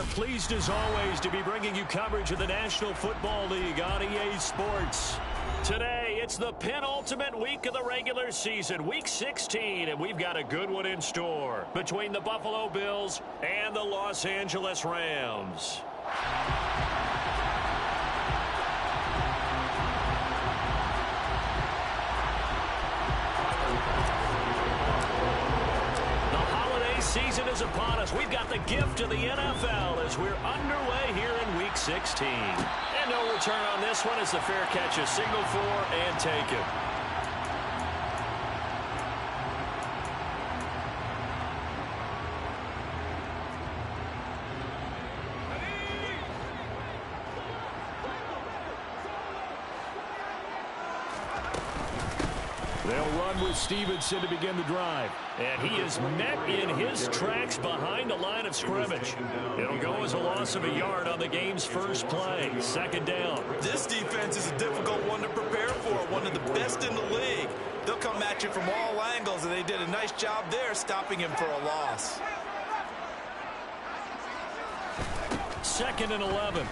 pleased as always to be bringing you coverage of the National Football League on EA Sports. Today, it's the penultimate week of the regular season, Week 16, and we've got a good one in store between the Buffalo Bills and the Los Angeles Rams. Season is upon us. We've got the gift of the NFL as we're underway here in Week 16. And no return on this one as the fair catch is signaled for and taken. They'll run with Stevenson to begin the drive. And he is met in his tracks behind the line of scrimmage. It'll go as a loss of a yard on the game's first play. Second down. This defense is a difficult one to prepare for. One of the best in the league. They'll come at you from all angles, and they did a nice job there stopping him for a loss. 2nd and 11.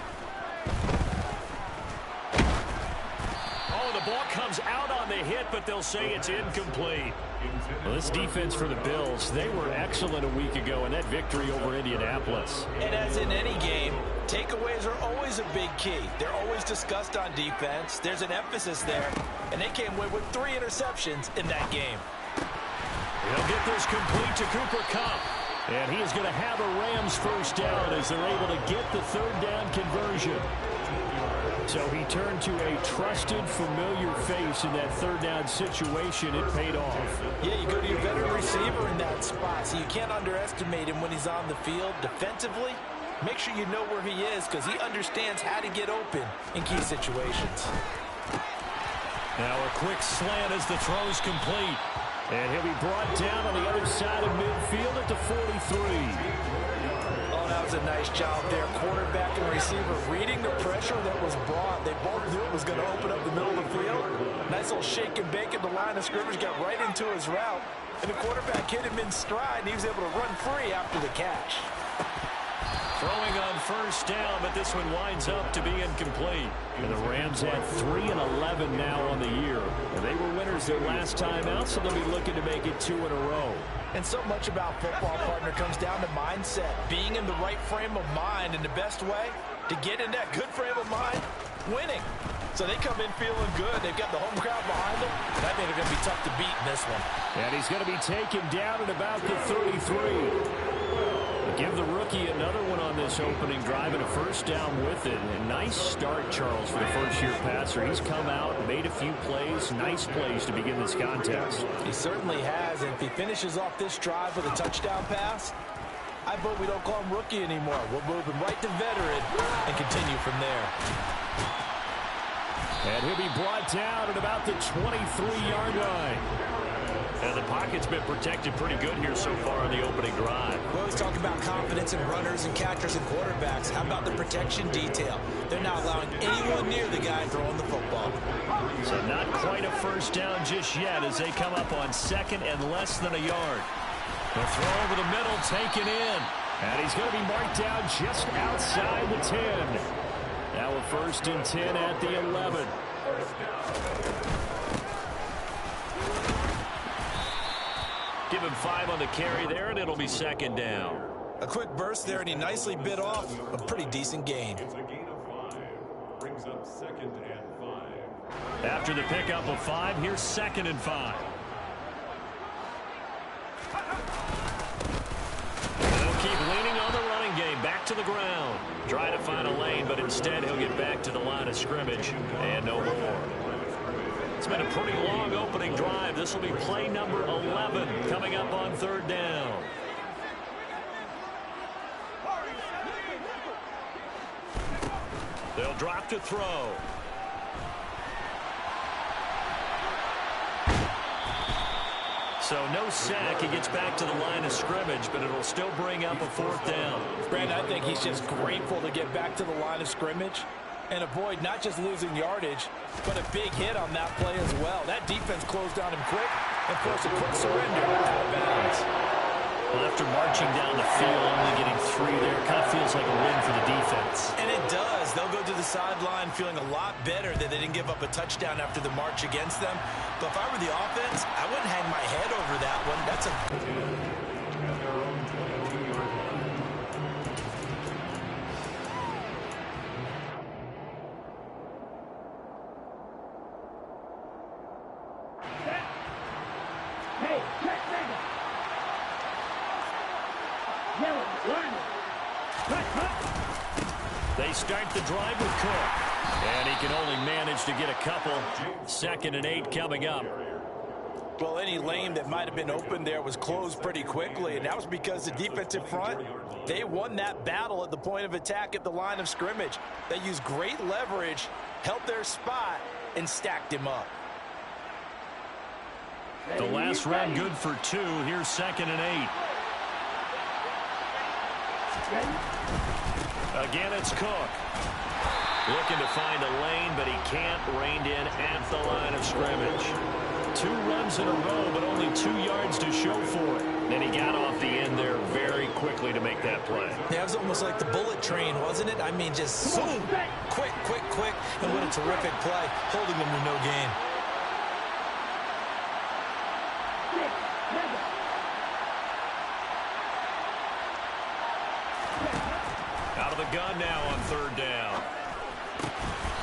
The ball comes out on the hit, but they'll say it's incomplete. Well, this defense for the Bills, they were excellent a week ago in that victory over Indianapolis. And as in any game, takeaways are always a big key. They're always discussed on defense. There's an emphasis there, and they came away with 3 interceptions in that game. They'll get this complete to Cooper Kupp. And he is going to have a Rams first down as they're able to get the third down conversion. So he turned to a trusted, familiar face in that third down situation. It paid off. Yeah, you go to your veteran receiver in that spot, so you can't underestimate him when he's on the field. Defensively, make sure you know where he is because he understands how to get open in key situations. Now a quick slant as the throw's complete. And he'll be brought down on the other side of midfield at the 43. Oh, that was a nice job there. Quarterback and receiver reading the pressure that was brought. They both knew it was going to open up the middle of the field. Nice little shake and bake at the line of scrimmage. Got right into his route. And the quarterback hit him in stride, and he was able to run free after the catch. Throwing on first down, but this one winds up to be incomplete. And the Rams had 3 and 11 now on the year. And they were winners their last time out, so they'll be looking to make it 2 in a row. And so much about football, partner, comes down to mindset. Being in the right frame of mind, and the best way to get in that good frame of mind, winning. So they come in feeling good. They've got the home crowd behind them. I think they're going to be tough to beat in this one. And he's going to be taken down at about the 33. Give the rookie another one on this opening drive and a first down with it. A nice start, Charles, for the first-year passer. He's come out, made a few plays, nice plays to begin this contest. He certainly has, and if he finishes off this drive with a touchdown pass, I vote we don't call him rookie anymore. We'll move him right to veteran and continue from there. And he'll be brought down at about the 23-yard line. And the pocket's been protected pretty good here so far on the opening drive. We always talk about confidence in runners and catchers and quarterbacks. How about the protection detail? They're not allowing anyone near the guy throwing the football. So not quite a first down just yet as they come up on 2nd and less than a yard. The throw over the middle taken in. And he's going to be marked down just outside the 10. Now a 1st and 10 at the 11. Give him 5 on the carry there, and it'll be 2nd down. A quick burst there, and he nicely bit off a pretty decent gain. It's a gain of 5. Brings up 2nd and 5. After the pickup of 5, here's 2nd and 5. They'll keep leaning on the running game. Back to the ground. Try to find a lane, but instead he'll get back to the line of scrimmage. And no more. It's been a pretty long opening drive. This will be play number 11 coming up on 3rd down. They'll drop to throw. So no sack. He gets back to the line of scrimmage, but it'll still bring up a 4th down. Brandon, I think he's just grateful to get back to the line of scrimmage and avoid not just losing yardage, but a big hit on that play as well. That defense closed on him quick and forced a quick surrender out of bounds. Well, after marching down the field, only getting 3 there, kind of feels like a win for the defense. And it does. They'll go to the sideline feeling a lot better that they didn't give up a touchdown after the march against them. But if I were the offense, I wouldn't hang my head over that one. That's a... They start the drive with Cook. And he can only manage to get a couple. 2nd and 8 coming up. Well, any lane that might have been open there was closed pretty quickly, and that was because the defensive front, they won that battle at the point of attack at the line of scrimmage. They used great leverage, held their spot, and stacked him up. The last run good for 2. Here's 2nd and 8. Again, it's Cook. Looking to find a lane, but he can't. Reined in at the line of scrimmage. 2 runs in a row, but only 2 yards to show for it. Then he got off the end there very quickly to make that play. Yeah, it was almost like the bullet train, wasn't it? I mean, just zoom, quick, quick, quick, and what a terrific play, holding them to no gain. Out of the gun now on 3rd down.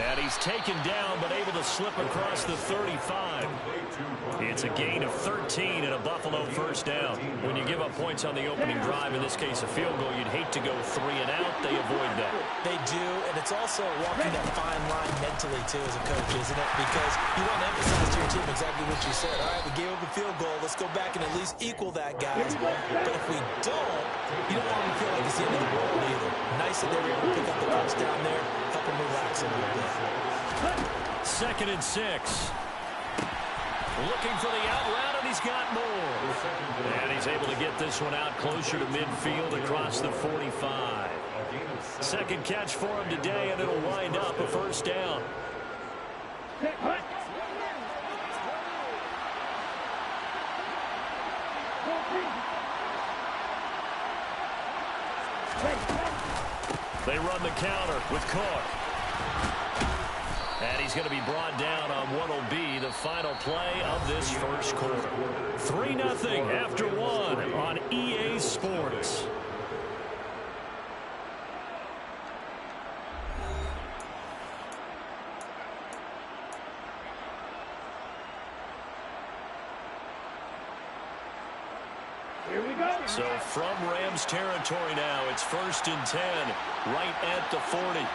And he's taken down, but able to slip across the 35. It's a gain of 13 and a Buffalo 1st down. When you give up points on the opening drive, in this case a field goal, you'd hate to go 3 and out. They avoid that. They do, and it's also walking that fine line mentally, too, as a coach, isn't it? Because you want to emphasize to your team exactly what you said. All right, we gave up a field goal. Let's go back and at least equal that, guys. But if we don't, you don't want them to feel like it's the end of the world either. Nice that they were able to pick up the first down there, help them relax a little bit. 2nd and 6. Looking for the out route, and he's got more. And he's able to get this one out closer to midfield across the 45. 2nd catch for him today, and it'll wind up a 1st down. They run the counter with Cook. And he's going to be brought down on what will be the final play of this 1st quarter. 3-0 after 1 on EA Sports. So from Rams territory now, it's 1st and 10, right at the 40.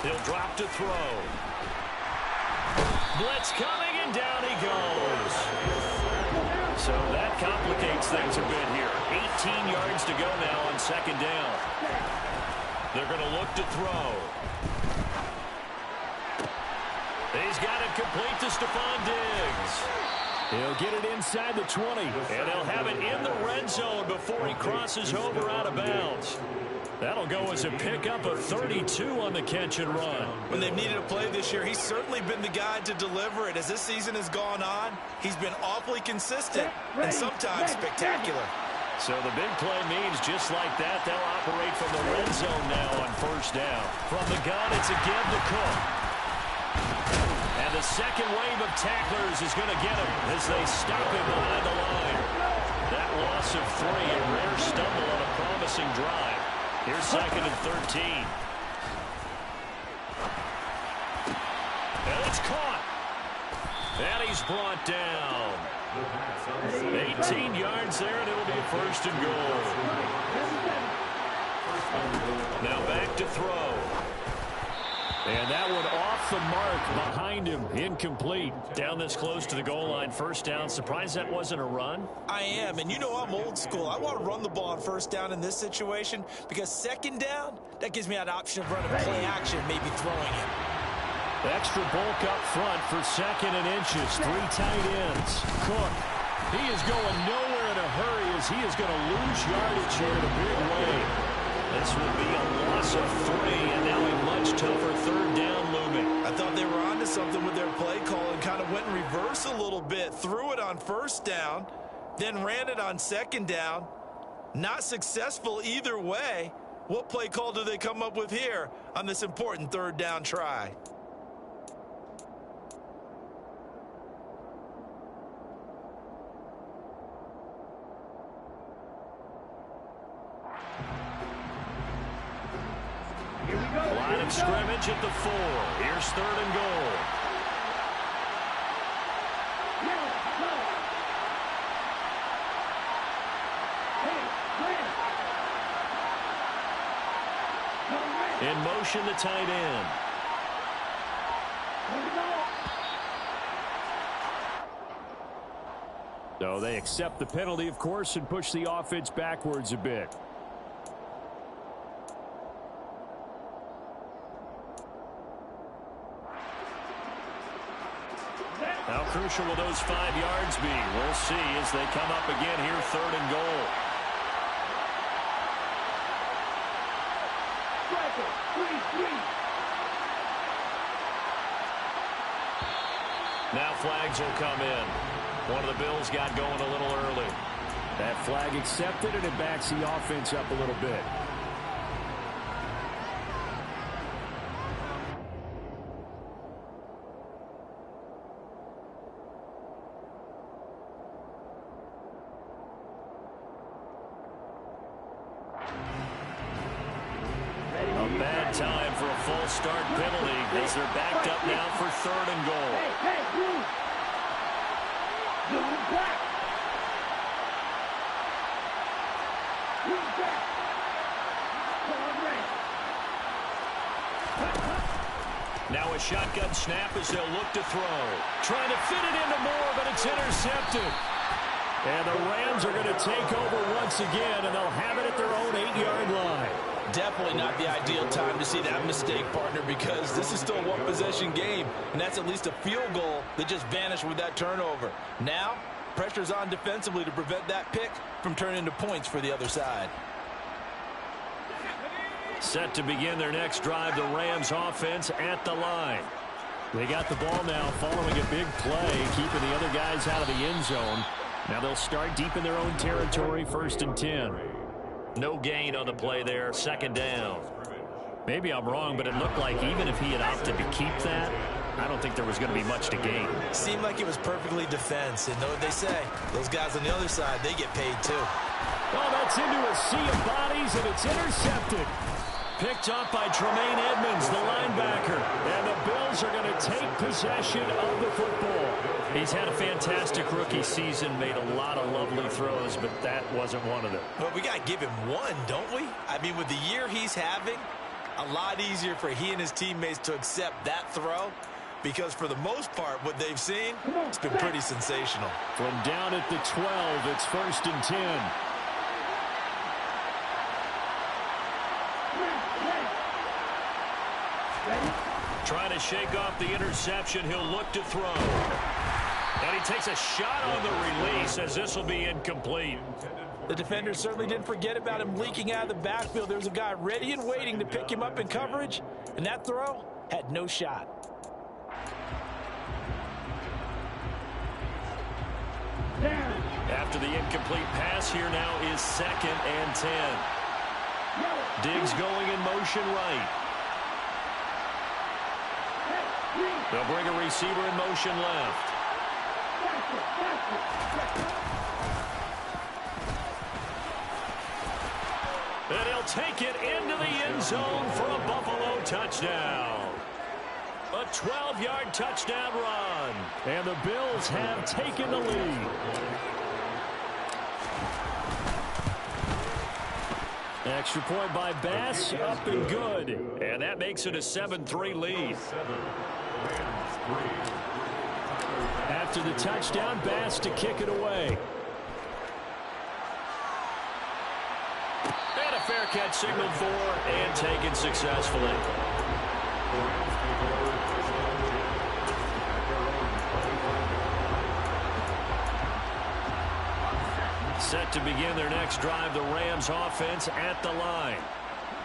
He'll drop to throw. Blitz coming, and down he goes. So that complicates things a bit here. 18 yards to go now on 2nd down. They're going to look to throw. He's got it complete to Stephon Diggs. He'll get it inside the 20, and they'll have it in the red zone before he crosses over out of bounds. That'll go as a pickup of 32 on the catch and run. When they've needed a play this year, he's certainly been the guy to deliver it. As this season has gone on, he's been awfully consistent and sometimes spectacular. So the big play means just like that, they'll operate from the red zone now on 1st down. From the gun, it's again to Cook. And the second wave of tacklers is going to get him as they stop him behind the line. That loss of 3, a rare stumble on a promising drive. Here's 2nd and 13. And it's caught. And he's brought down. 18 yards there, and it'll be a 1st and goal. Now back to throw. And that one off the mark behind him. Incomplete. Down this close to the goal line. 1st down. Surprised that wasn't a run? I am, and you know I'm old school. I want to run the ball on 1st down in this situation because 2nd down, that gives me that option of running play action, maybe throwing it. Extra bulk up front for 2nd and inches. 3 tight ends. Cook. He is going nowhere in a hurry as he is going to lose yardage here in a big way. This will be a loss of 3, and now a much tougher 3rd down looming. I thought they were onto something with their play call and kind of went in reverse a little bit, threw it on first down, then ran it on second down. Not successful either way. What play call do they come up with here on this important third down try? Line of scrimmage at the 4. Here's 3rd and goal. In motion, the tight end. So they accept the penalty, of course, and push the offense backwards a bit. How crucial will those 5 yards be? We'll see as they come up again here, 3rd and goal. Now flags will come in. One of the Bills got going a little early. That flag accepted, and it backs the offense up a little bit. A bad time for a false start penalty as they're backed up now for 3rd and goal. Now a shotgun snap as they'll look to throw. Trying to fit it into Moore, but it's intercepted. And the Rams are going to take over once again, and they'll have it at their own 8-yard line. Definitely not the ideal time to see that mistake, partner, because this is still a one-possession game, and that's at least a field goal that just vanished with that turnover. Now, pressure's on defensively to prevent that pick from turning into points for the other side. Set to begin their next drive, the Rams offense at the line. They got the ball now following a big play, keeping the other guys out of the end zone. Now they'll start deep in their own territory, 1st and 10. No gain on the play there, 2nd down. Maybe I'm wrong, but it looked like even if he had opted to keep that, I don't think there was going to be much to gain. Seemed like it was perfectly defense, and know what they say. Those guys on the other side, they get paid too. Oh, that's into a sea of bodies, and it's intercepted. Picked up by Tremaine Edmonds, the linebacker. And the Bills are going to take possession of the football. He's had a fantastic rookie season, made a lot of lovely throws, but that wasn't one of them. Well, we got to give him one, don't we? I mean, with the year he's having, a lot easier for he and his teammates to accept that throw, because for the most part, what they've seen, it's been pretty sensational. From down at the 12, it's 1st and 10. Trying to shake off the interception. He'll look to throw. And he takes a shot on the release as this will be incomplete. The defender certainly didn't forget about him leaking out of the backfield. There was a guy ready and waiting to pick him up in coverage, and that throw had no shot. After the incomplete pass, here now is 2nd and 10. Diggs going in motion right. They'll bring a receiver in motion left. And he'll take it into the end zone for a Buffalo touchdown. A 12-yard touchdown run. And the Bills have taken the lead. Extra point by Bass, up and good. And that makes it a 7-3 lead. After the touchdown, Bass to kick it away. And a fair catch signaled for and taken successfully. Set to begin their next drive, the Rams offense at the line.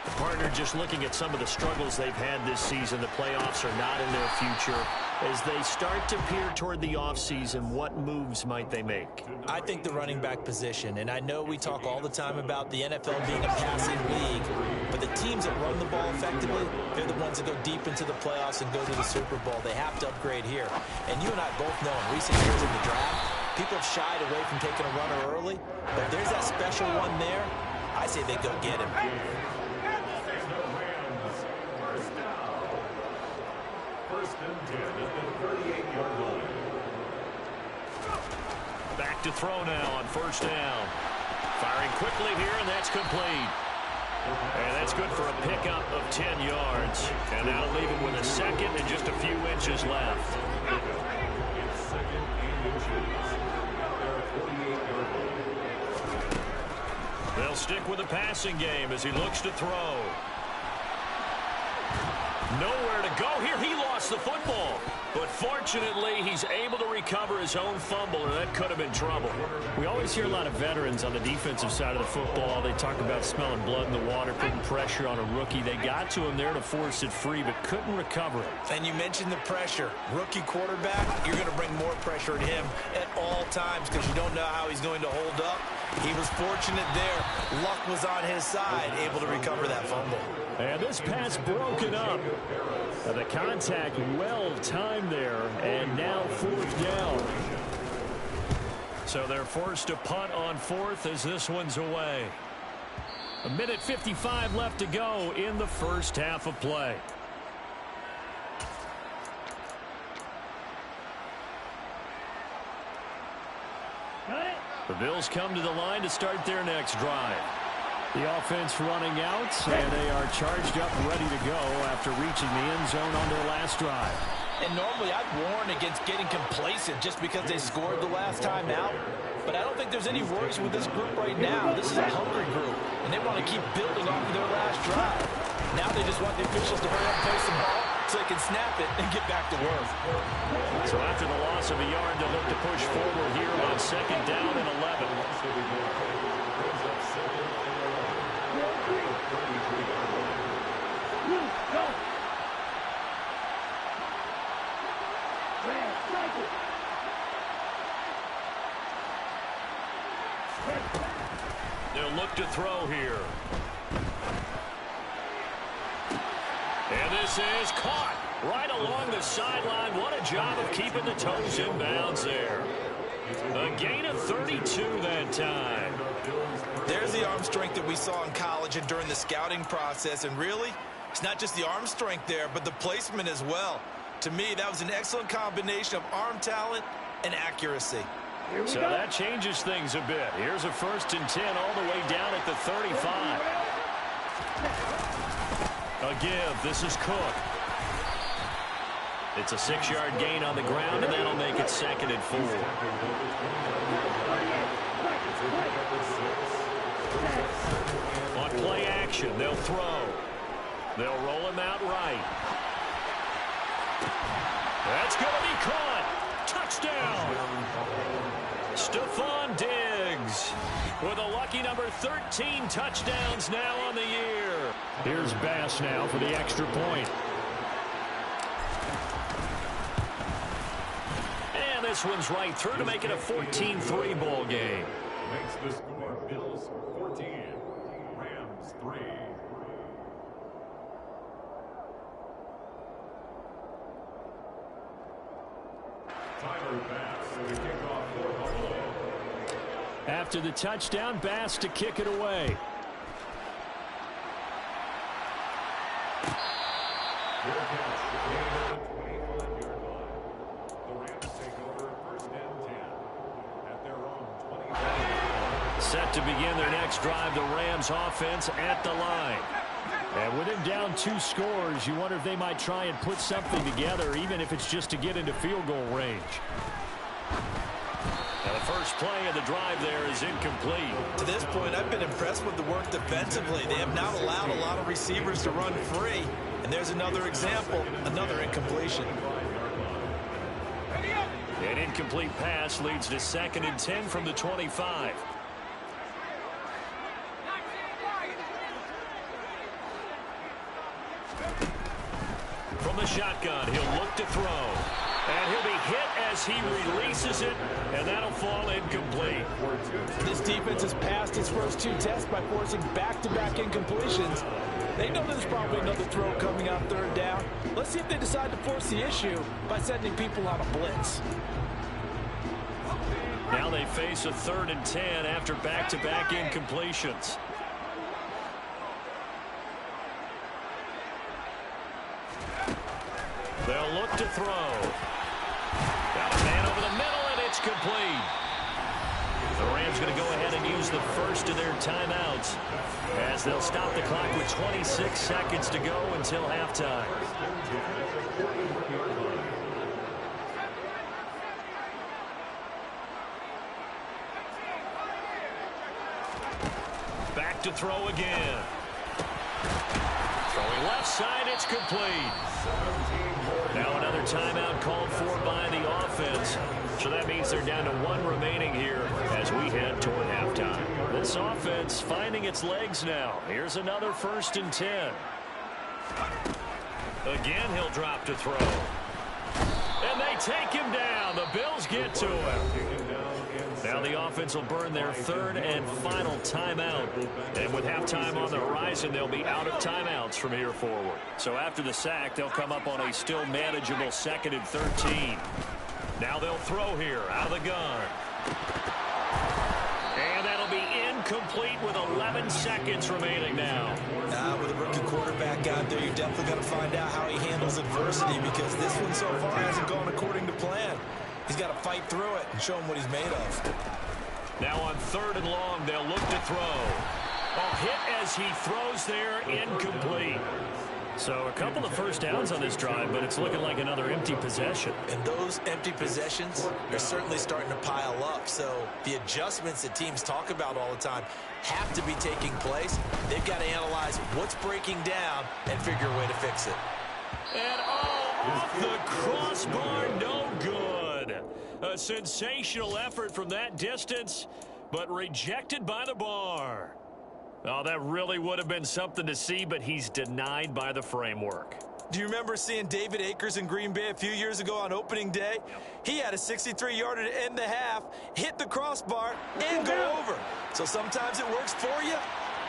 The partner just looking at some of the struggles they've had this season. The playoffs are not in their future. As they start to peer toward the offseason, what moves might they make? I think the running back position, and I know we talk all the time about the NFL being a passing league, but the teams that run the ball effectively, they're the ones that go deep into the playoffs and go to the Super Bowl. They have to upgrade here. And you and I both know in recent years in the draft, people have shied away from taking a runner early, but if there's that special one there, I say they go get him. First and 10 at the 38-yard line. Back to throw now on first down. Firing quickly here, and that's complete. And that's good for a pickup of 10 yards. And that'll leave him with a second and just a few inches left. It's second and inches at their 48-yard line. They'll stick with the passing game as he looks to throw. Nowhere to go here. He lost the football. But fortunately, he's able to recover his own fumble, or that could have been trouble. We always hear a lot of veterans on the defensive side of the football. They talk about smelling blood in the water, putting pressure on a rookie. They got to him there to force it free, but couldn't recover it. And you mentioned the pressure. Rookie quarterback, you're going to bring more pressure at him at all times because you don't know how he's going to hold up. He was fortunate there. Luck was on his side, able to recover that fumble. And this pass broken up. The contact well timed there, and now fourth down. So they're forced to punt on fourth as this one's away. 1:55 left to go in the first half of play. The Bills come to the line to start their next drive. The offense running out, and they are charged up ready to go after reaching the end zone on their last drive. And normally I'd warn against getting complacent just because they scored the last time out. But I don't think there's any worries with this group right now. This is a hungry group, and they want to keep building off of their last drive. Now they just want the officials to hurry up and play some ball so they can snap it and get back to work. So after the loss of a yard, they'll look to push forward here on second down and 11. They'll look to throw here. And this is caught right along the sideline. What a job of keeping the toes in bounds there. A gain of 32 that time. There's the arm strength that we saw in college and during the scouting process. And really, it's not just the arm strength there, but the placement as well. To me, that was an excellent combination of arm talent and accuracy. So that changes things a bit. Here's a 1st and 10 all the way down at the 35. A give. This is Cook. It's a 6-yard gain on the ground, and that'll make it 2nd and 4. On play action, they'll throw. They'll roll him out right. That's going to be caught. Touchdown. Stephon Diggs with a lucky number 13 touchdowns now on the year. Here's Bass now for the extra point. And this one's right through to make it a 14-3 ball game. Makes the score Bills 14, Rams 3. Tyler Bass to kick off for Buffalo. After the touchdown, Bass to kick it away. Fair catch, gain at the 25-yard line. The Rams take over 1st and 10 at their own 20. Set to begin their next drive, the Rams offense at the line. And with him down 2 scores, you wonder if they might try and put something together, even if it's just to get into field goal range. Now the first play of the drive there is incomplete. To this point, I've been impressed with the work defensively. They have not allowed a lot of receivers to run free. And there's another example, another incompletion. An incomplete pass leads to 2nd and 10 from the 25. From the shotgun, he'll look to throw. And he'll be hit as he releases it, and that'll fall incomplete. This defense has passed its first 2 tests by forcing back-to-back incompletions. They know there's probably another throw coming on 3rd down. Let's see if they decide to force the issue by sending people on a blitz. Now they face a 3rd and 10 after back-to-back incompletions. They'll look to throw. Got a man over the middle, and it's complete. The Rams going to go ahead and use the first of their timeouts as they'll stop the clock with 26 seconds to go until halftime. Back to throw again. Throwing left side, it's complete. Now another timeout called for by the offense. So that means they're down to 1 remaining here as we head toward halftime. This offense finding its legs now. Here's another 1st and 10. Again, he'll drop to throw. And they take him down. The Bills get to him. Now the offense will burn their 3rd and final timeout. And with halftime on the horizon, they'll be out of timeouts from here forward. So after the sack, they'll come up on a still manageable 2nd and 13. Now they'll throw here out of the gun. And that'll be incomplete with 11 seconds remaining now. With a rookie quarterback out there, you're definitely going to find out how he handles adversity because this one so far hasn't gone according to plan. He's got to fight through it and show him what he's made of. Now on 3rd and long, they'll look to throw. A hit as he throws there, incomplete. So a couple of first downs on this drive, but it's looking like another empty possession. And those empty possessions are certainly starting to pile up. So the adjustments that teams talk about all the time have to be taking place. They've got to analyze what's breaking down and figure a way to fix it. And off the crossbar, no good. A sensational effort from that distance, but rejected by the bar. Oh, that really would have been something to see, but he's denied by the framework. Do you remember seeing David Akers in Green Bay a few years ago on opening day? He had a 63-yarder to end the half, hit the crossbar, and go over. So sometimes it works for you,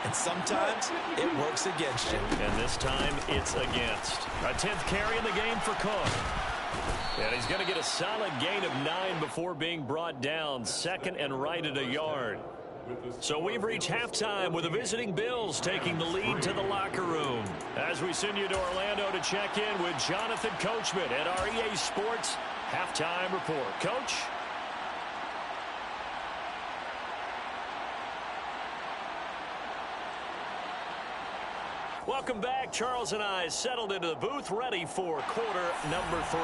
and sometimes it works against you. And this time, it's against. A 10th carry in the game for Cook. And he's going to get a solid gain of 9 before being brought down, 2nd and right at a yard. So we've reached halftime with the visiting Bills taking the lead to the locker room. As we send you to Orlando to check in with Jonathan Coachman at our EA Sports Halftime Report. Coach? Welcome back. Charles and I settled into the booth ready for quarter number 3.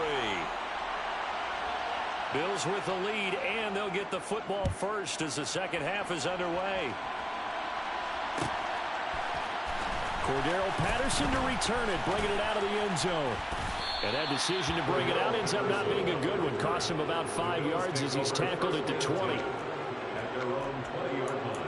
Bills with the lead, and they'll get the football first as the second half is underway. Cordero Patterson to return it, bringing it out of the end zone. And that decision to bring it out ends up not being a good one. Costs him about 5 yards as he's tackled at the 20. At their own 20-yard line.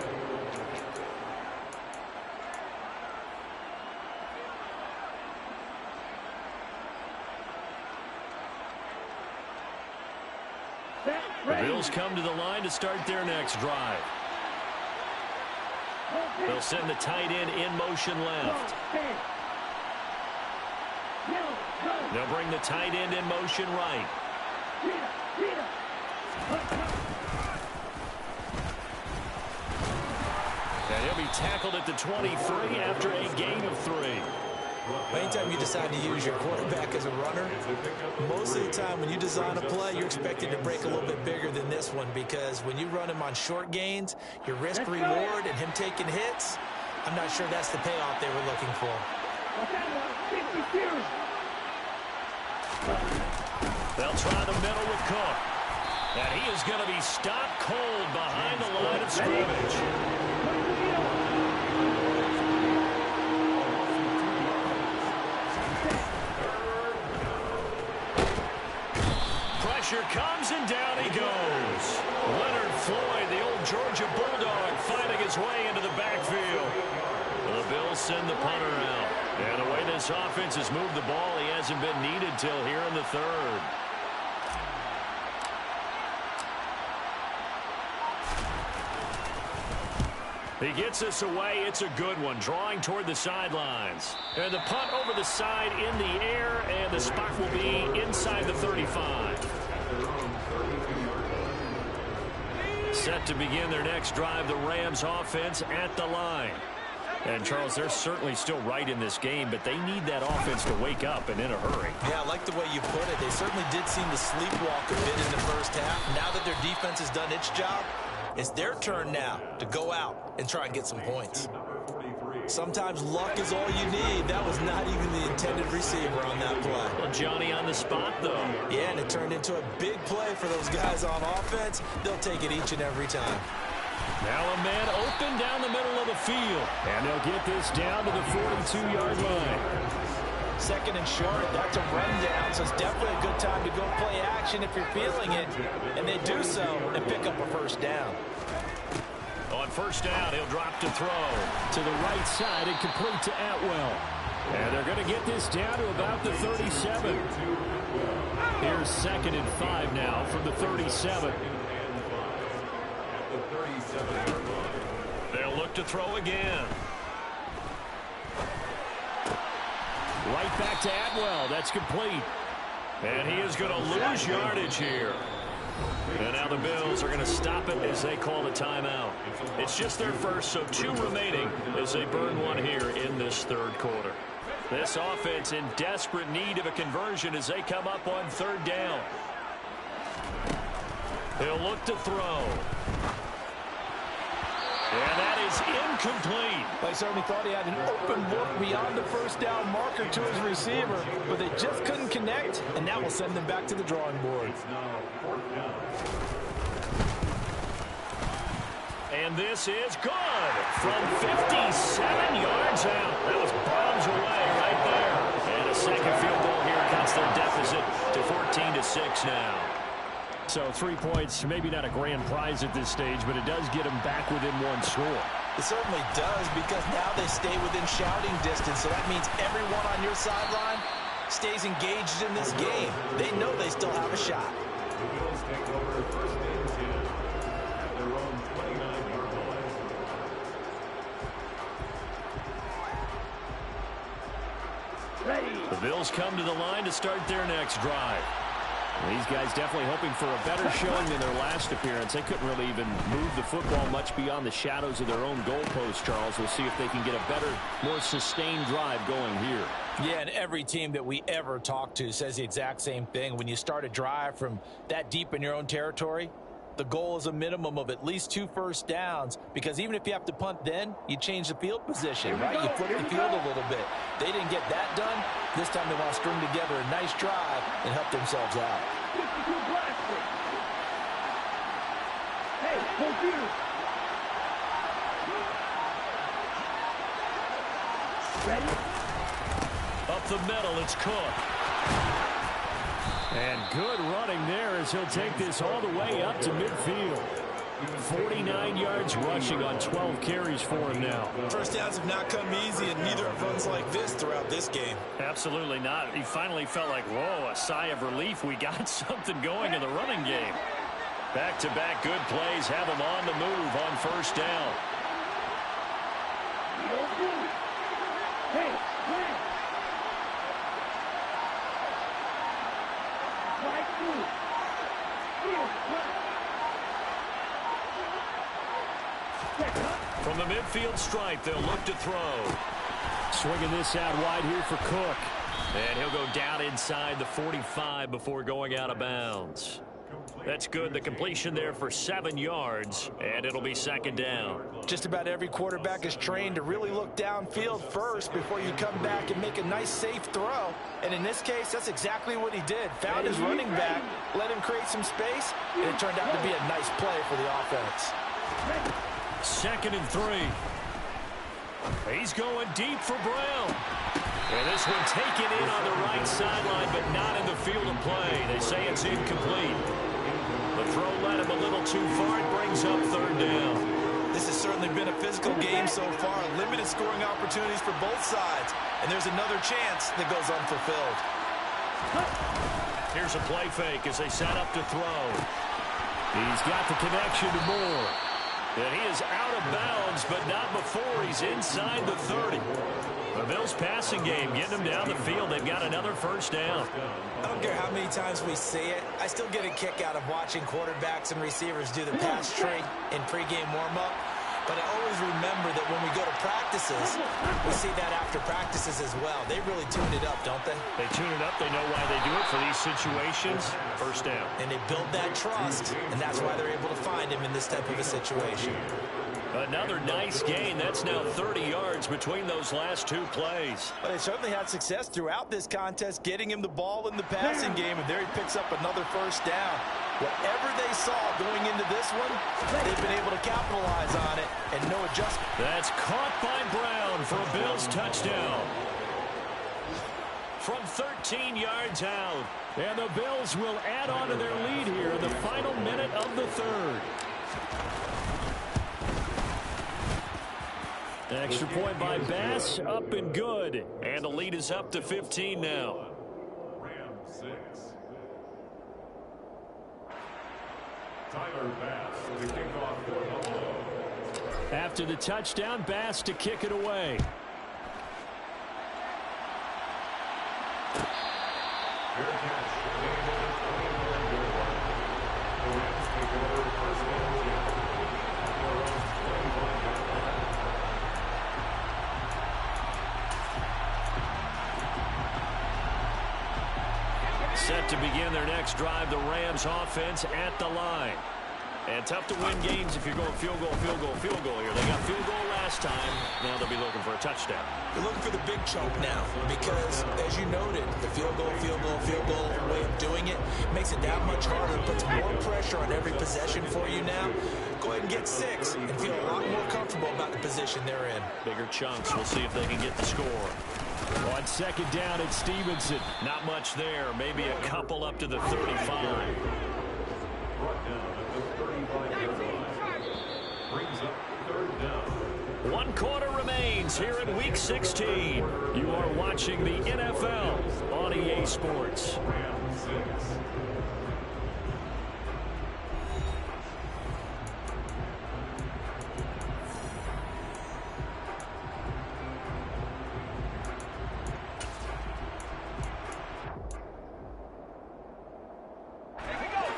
The Bills come to the line to start their next drive. They'll send the tight end in motion left. They'll bring the tight end in motion right. And he'll be tackled at the 23 after a gain of 3. Anytime you decide to use your quarterback as a runner, most of the time when you design a play, you're expected to break a little bit bigger than this one because when you run him on short gains, your risk-reward and him taking hits, I'm not sure that's the payoff they were looking for. They'll try the middle with Cook. And he is going to be stopped cold behind the line of scrimmage. Pressure comes, and down he goes. Leonard Floyd, the old Georgia Bulldog, finding his way into the backfield. The Bills send the punter out. And the way this offense has moved the ball, he hasn't been needed till here in the 3rd. He gets this away. It's a good one, drawing toward the sidelines. And the punt over the side in the air, and the spot will be inside the 35. Set to begin their next drive, the Rams offense at the line. And, Charles, they're certainly still right in this game, but they need that offense to wake up and in a hurry. Yeah, I like the way you put it. They certainly did seem to sleepwalk a bit in the first half. Now that their defense has done its job, it's their turn now to go out and try and get some points. Sometimes luck is all you need. That was not even the intended receiver on that play. Well, Johnny on the spot, though. Yeah, and it turned into a big play for those guys on offense. They'll take it each and every time. Now a man open down the middle of the field. And they'll get this down to the 42-yard line. Second and short, that's a rundown, so it's definitely a good time to go play action if you're feeling it. And they do so and pick up a first down. On first down, he'll drop to throw. To the right side and complete to Atwell. And they're going to get this down to about the 37. Here's 2nd and 5 now from the 37. They'll look to throw again. Right back to Atwell. That's complete. And he is going to lose yardage here. And now the Bills are going to stop it as they call the timeout. It's just their first, so 2 remaining as they burn one here in this third quarter. This offense in desperate need of a conversion as they come up on 3rd down. He'll look to throw. And that is incomplete. They certainly thought he had an open look beyond the first down marker to his receiver, but they just couldn't connect, and that will send them back to the drawing board. And this is good from 57 yards out. That was bombs away right there. And a second field goal here cuts their deficit to 14-6 now. So 3 points, maybe not a grand prize at this stage, but it does get them back within 1 score. It certainly does, because now they stay within shouting distance, so that means everyone on your sideline stays engaged in this game. They know they still have a shot. The Bills take over 1st and 10 at their own 29-yard line. The Bills come to the line to start their next drive. These guys definitely hoping for a better showing than their last appearance. They couldn't really even move the football much beyond the shadows of their own goalpost, Charles. We'll see if they can get a better, more sustained drive going here. Yeah, and every team that we ever talk to says the exact same thing. When you start a drive from that deep in your own territory, the goal is a minimum of at least 2 first downs, because even if you have to punt then, you change the field position, right? You flip the field a little bit. They didn't get that done. This time they want to string together a nice drive and help themselves out. Up the middle, it's Cook. And good running there as he'll take this all the way up to midfield. 49 yards rushing on 12 carries for him now. First downs have not come easy, and neither have runs like this throughout this game. Absolutely not. He finally felt like, whoa, a sigh of relief. We got something going in the running game. Back-to-back good plays have him on the move on first down. From the midfield stripe, they'll look to throw. Swinging this out wide here for Cook. And he'll go down inside the 45 before going out of bounds. That's good. The completion there for 7 yards, and it'll be 2nd down. Just about every quarterback is trained to really look downfield first before you come back and make a nice, safe throw. And in this case, that's exactly what he did. Found his running back, let him create some space, and it turned out to be a nice play for the offense. 2nd and 3. He's going deep for Brown. And this one taken in on the right sideline, but not in the field of play. They say it's incomplete. The throw led him a little too far. It brings up 3rd down. This has certainly been a physical game so far. Limited scoring opportunities for both sides. And there's another chance that goes unfulfilled. Here's a play fake as they set up to throw. He's got the connection to Moore. And he is out of bounds, but not before he's inside the 30. The Bills passing game, getting them down the field. They've got another first down. I don't care how many times we see it. I still get a kick out of watching quarterbacks and receivers do the pass tree in pregame warm-up. But I always remember that when we go to practices, we see that after practices as well. They really tune it up, don't they? They tune it up. They know why they do it for these situations. First down. And they build that trust, and that's why they're able to find him in this type of a situation. Another nice gain. That's now 30 yards between those last two plays. But they certainly had success throughout this contest, getting him the ball in the passing game, and there he picks up another first down. Whatever they saw going into this one, they've been able to capitalize on it, and no adjustment. That's caught by Brown for a Bills touchdown. From 13 yards out. And the Bills will add on to their lead here in the final minute of the third. Extra point by Bass, up and good. And the lead is up to 15 now. Rams 6. Tyler Bass to kick off for Buffalo. After the touchdown, Bass to kick it away. Fair catch. Made at the 21-yard line. The Rams take over first and 10. At their own 25-yard line. Set to begin their next drive, the Rams offense at the line. And tough to win games if you're going field goal, field goal, field goal here. They got field goal last time. Now they'll be looking for a touchdown. They're looking for the big chunk now because, as you noted, the field goal way of doing it makes it that much harder, puts more pressure on every possession for you now. Go ahead and get 6 and feel a lot more comfortable about the position they're in. Bigger chunks. We'll see if they can get the score. On second down, it's Stevenson. Not much there. Maybe a couple up to the 35. Brought down at the 35-yard line. Brings up third down. 1 quarter remains here in Week 16. You are watching the NFL on EA Sports. Rams 6.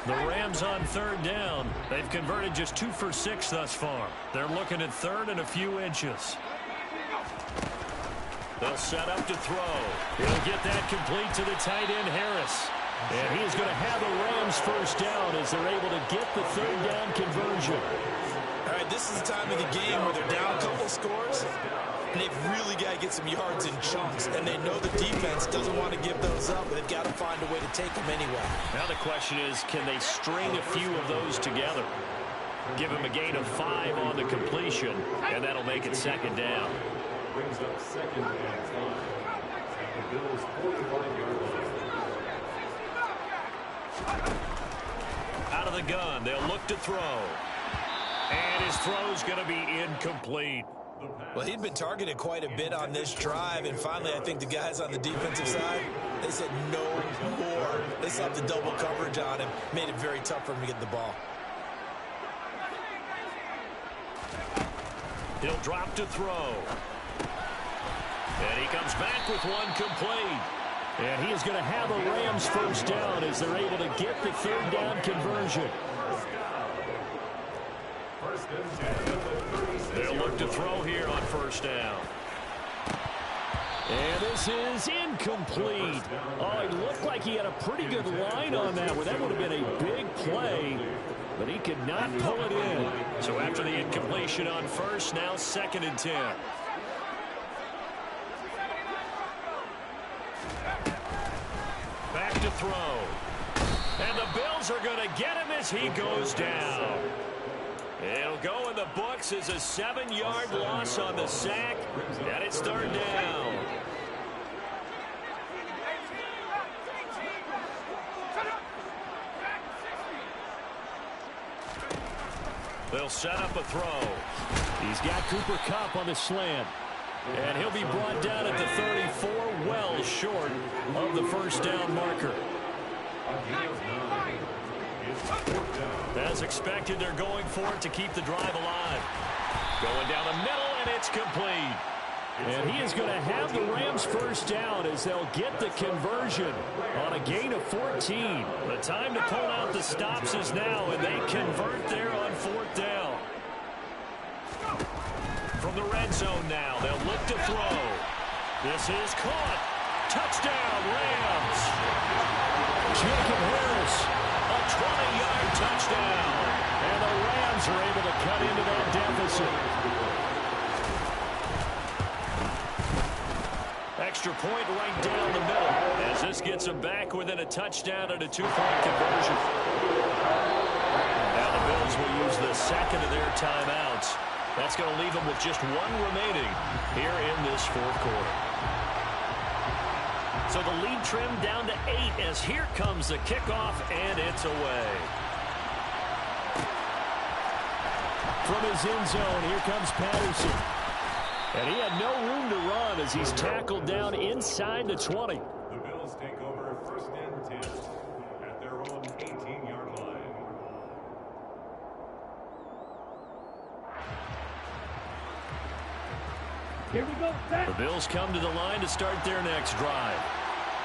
The Rams on third down. They've converted just 2 for 6 thus far. They're looking at third and a few inches. They'll set up to throw. He'll get that complete to the tight end, Harris. And he's going to have the Rams first down as they're able to get the third down conversion. All right, this is the time of the game where they're down a couple scores, and they've really got to get some yards in chunks, and they know the defense doesn't want to give those up, but they've got to find a way to take them anyway. Now the question is, can they string a few of those together? Give him a gain of 5 on the completion, and that'll make it second down. Brings up second and 5. At the Bills' 45-yard line. Out of the gun, they'll look to throw. And his throw's going to be incomplete. Well, he'd been targeted quite a bit on this drive, and finally I think the guys on the defensive side, they said no more. They slapped the double coverage on him, made it very tough for him to get the ball. He'll drop to throw. And he comes back with one complete. And he is going to have a Rams first down as they're able to get the third down conversion. First and 10 at the 36. They'll look to throw here on first down. And this is incomplete. Oh, it looked like he had a pretty good line on that one. That would have been a big play, but he could not pull it in. So after the incompletion on first, now second and 10. Back to throw. And the Bills are going to get him as he goes down. It'll go in the books as a 7-yard loss on the sack, and it's third down. They'll set up a throw. He's got Cooper Kupp on the slant. And he'll be brought down at the 34, well short of the first down marker. A gain of 9. It's As expected, they're going for it to keep the drive alive. Going down the middle, and it's complete. And he is going to have the Rams first down as they'll get the conversion on a gain of 14. The time to pull out the stops is now, and they convert there on 4th down. From the red zone now, they'll look to throw. This is caught. Touchdown, Rams. Jacob Harris, a 20-yard touchdown. And the Rams are able to cut into that deficit. Extra point right down the middle as this gets them back within a touchdown and a 2-point conversion. Now the Bills will use the second of their timeouts. That's going to leave them with just one remaining here in this 4th quarter. So the lead trimmed down to 8 as here comes the kickoff, and it's away. From his end zone, here comes Patterson. And he had no room to run as he's tackled down inside the 20. The Bills take over 1st and 10 at their own 18-yard line. Here we go. The Bills come to the line to start their next drive.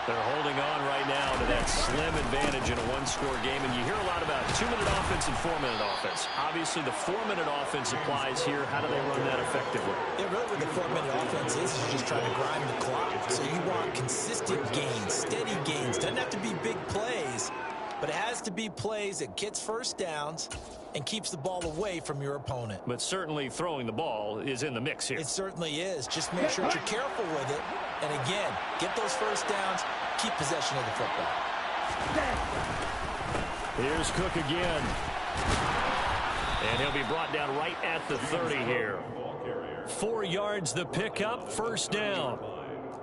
They're holding on right now to that slim advantage in a one-score game, and you hear a lot about 2-minute offense and 4-minute offense. Obviously, the 4-minute offense applies here. How do they run that effectively? Yeah, really what the 4-minute offense is just trying to grind the clock. So you want consistent gains, steady gains. Doesn't have to be big plays, but it has to be plays that gets first downs and keeps the ball away from your opponent. But certainly throwing the ball is in the mix here. It certainly is. Just make sure that you're careful with it. And again, get those first downs, keep possession of the football. Here's Cook again. And he'll be brought down right at the 30 here. 4 yards the pickup, first down.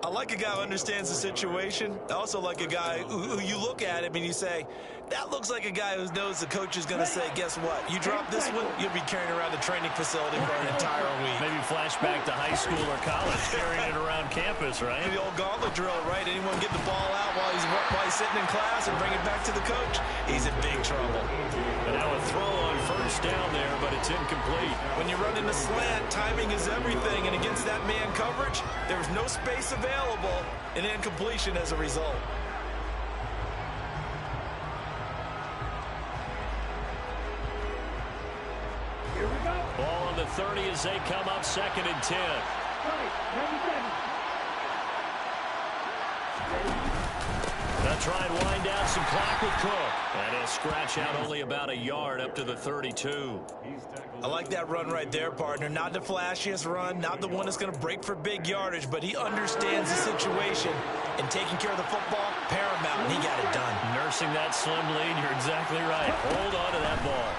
I like a guy who understands the situation. I also like a guy who you look at him and you say, that looks like a guy who knows the coach is going to say, guess what? You drop this one, you'll be carrying around the training facility for an entire week. Maybe flashback to high school or college, carrying it around campus, right? The old gauntlet drill, right? Anyone get the ball out while he's sitting in class and bring it back to the coach? He's in big trouble. And now a throw on first down there, but it's incomplete. When you run in the slant, timing is everything. And against that man coverage, there's no space available, and incompletion as a result. Ball on the 30 as they come up 2nd and 10. They'll try and wind down some clock with Cook. And he'll scratch out only about a yard up to the 32. I like that run right there, partner. Not the flashiest run, not the one that's going to break for big yardage, but he understands the situation, and taking care of the football, paramount, and he got it done. Nursing that slim lead, you're exactly right. Hold on to that ball.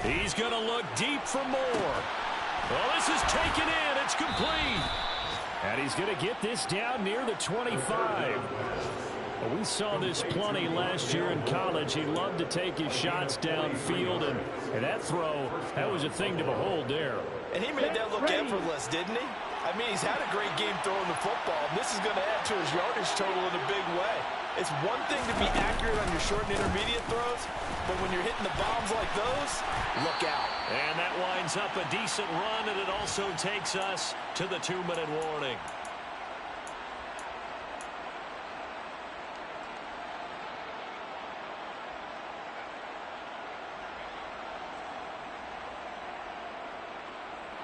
He's going to look deep for more. Well, this is taken in. It's complete. And he's going to get this down near the 25. Well, we saw this plenty last year in college. He loved to take his shots downfield, and that throw, that was a thing to behold there. And he made that look effortless, didn't he? I mean, he's had a great game throwing the football. And this is going to add to his yardage total in a big way. It's one thing to be accurate on your short and intermediate throws, but when you're hitting the bombs like those, look out. And that winds up a decent run, and it also takes us to the 2-minute warning.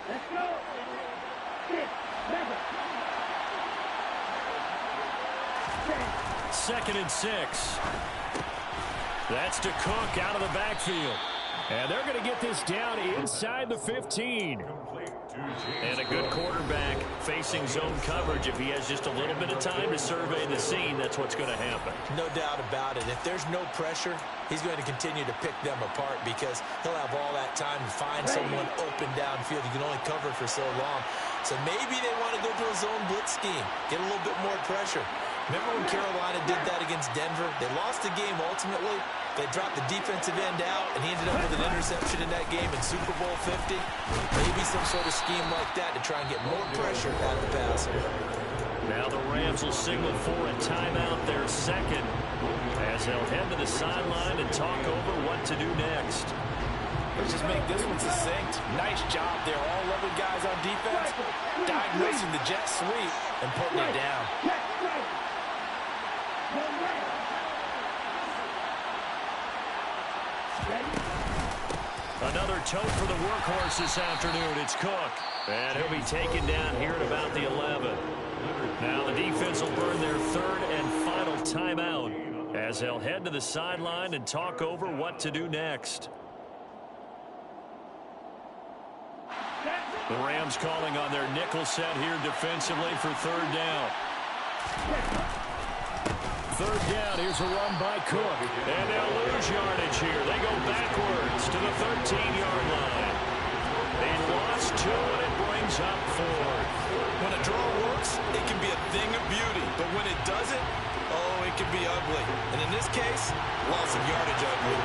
Let's go. 6, 7, 2nd and 6. That's to Cook out of the backfield. And they're going to get this down inside the 15. And a good quarterback facing zone coverage. If he has just a little bit of time to survey the scene, that's what's going to happen. No doubt about it. If there's no pressure, he's going to continue to pick them apart because he'll have all that time to find someone open downfield. You can only cover for so long. So maybe they want to go to a zone blitz scheme, get a little bit more pressure. Remember when Carolina did that against Denver? They lost the game ultimately. They dropped the defensive end out, and he ended up with an interception in that game in Super Bowl 50. Maybe some sort of scheme like that to try and get more pressure at the passer. Now the Rams will signal for a timeout, their second. as they'll head to the sideline and talk over what to do next. Let's just make this one succinct. Nice job there. All 11 guys on defense diagnosing the jet sweep and putting it down. Another tote for the workhorse this afternoon. It's Cook. And he'll be taken down here at about the 11. Now the defense will burn their third and final timeout as they'll head to the sideline and talk over what to do next. The Rams calling on their nickel set here defensively for third down. Third down, here's a run by Cook. And they'll lose yardage here. They go backwards to the 13-yard line. They lost 2, and it brings up 4. When a draw works, it can be a thing of beauty. But when it doesn't, oh, it can be ugly. And in this case, loss of yardage ugly.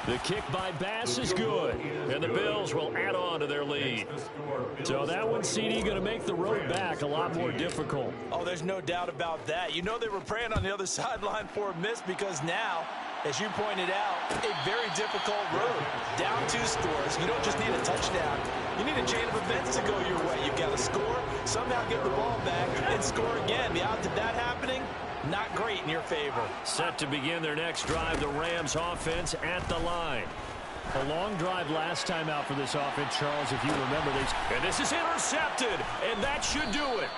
The kick by Bass is good, and the Bills will add on to their lead. So that one, CD, going to make the road back a lot more difficult. Oh, there's no doubt about that. You know they were praying on the other sideline for a miss because now, as you pointed out, a very difficult road. Down 2 scores. You don't just need a touchdown. You need a chain of events to go your way. You've got to score, somehow get the ball back, and score again. The odds of that happening, not great in your favor. Set to begin their next drive, the Rams offense at the line. A long drive last time out for this offense, Charles, if you remember. And this is intercepted, and that should do it.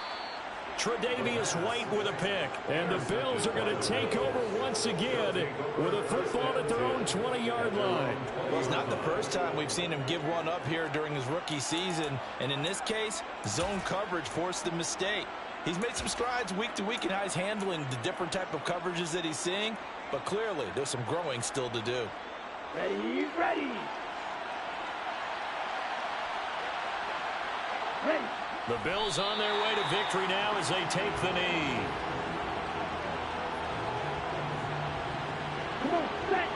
Tre'Davious White with a pick. And the Bills are going to take over once again with a football at their own 20-yard line. Well, it's not the first time we've seen him give one up here during his rookie season. And in this case, zone coverage forced the mistake. He's made some strides week to week in how he's handling the different type of coverages that he's seeing. But clearly, there's some growing still to do. Ready, ready. Ready. The Bills on their way to victory now as they take the knee. Come on, set.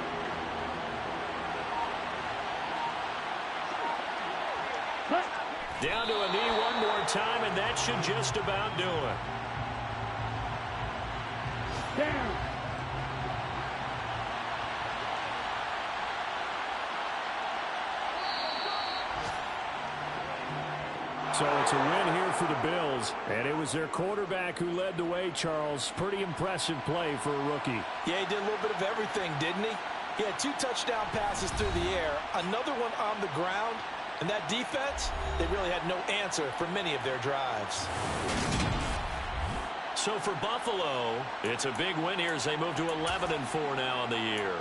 Down to a knee one more time, and that should just about do it. Down. So it's a win here for the Bills, and it was their quarterback who led the way, Charles. Pretty impressive play for a rookie. Yeah, he did a little bit of everything, didn't he? He had 2 touchdown passes through the air, another one on the ground, and that defense, they really had no answer for many of their drives. So for Buffalo, it's a big win here as they move to 11-4 now on the year.